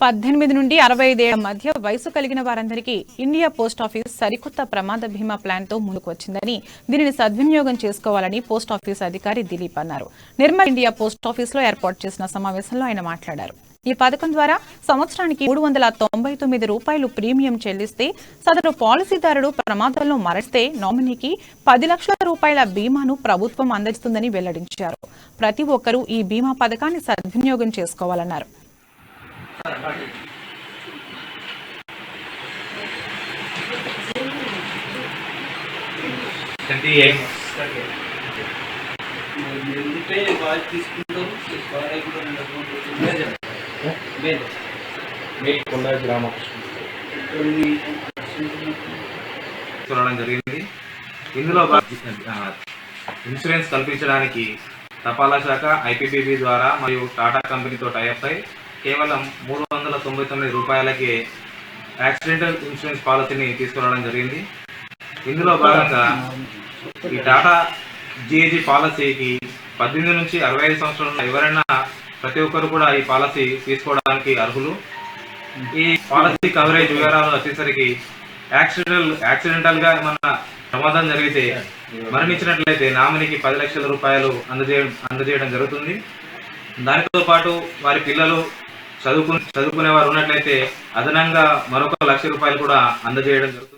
18 నుండి 65 ఏళ్ల మధ్య వయసు కలిగిన వారందరికీ ఇండియా పోస్ట్ ఆఫీస్ సరికొత్త ప్రమాద బీమా ప్లాన్ తో ముందుకు వచ్చిందని దీనిని సద్వినియోగం చేసుకోవాలని పోస్ట్ ఆఫీస్ అధికారి దిలీప్ అన్నారు. నిర్మల్ ఇండియా పోస్ట్ ఆఫీస్ లో ఏర్పాటు చేసిన సమావేశంలో ఆయన మాట్లాడారు. ఈ పథకం ద్వారా సంవత్సరానికి 399 రూపాయలు ప్రీమియం చెల్లిస్తే సదరు పాలసీదారుడు ప్రమాదంలో మరణిస్తే నామినీకి 10 లక్షల రూపాయల బీమాను ప్రభుత్వం అందిస్తుందని వెల్లడించారు. ప్రతి ఒక్కరూ ఈ బీమా పథకాన్ని సద్వినియోగం చేసుకోవాలన్నారు. జరిగింది. ఇందులో ఇన్సూరెన్స్ కల్పించడానికి తపాలా శాఖ ఐపీపీబీ ద్వారా మరియు టాటా కంపెనీతో టైఅప్ అయి కేవలం 399 రూపాయలకే యాక్సిడెంటల్ ఇన్సూరెన్స్ పాలసీని తీసుకురావడం జరిగింది. ఇందులో భాగంగా ఈ టాటా జీఏజీ పాలసీకి 18 నుంచి 65 సంవత్సరాల ఎవరైనా ప్రతి ఒక్కరు కూడా ఈ పాలసీ తీసుకోవడానికి అర్హులు. ఈ పాలసీ కవరేజ్ వివరాలు వచ్చేసరికి యాక్సిడెంటల్ గా మన ప్రమాదం జరిగితే మరణించినట్లయితే నామినీకి 10 లక్షల రూపాయలు అందజేయడం జరుగుతుంది. దానితో పాటు వారి పిల్లలు చదువుకునే వారు ఉన్నట్లయితే అదనంగా మరొక 1 లక్ష రూపాయలు కూడా అందజేయడం జరుగుతుంది.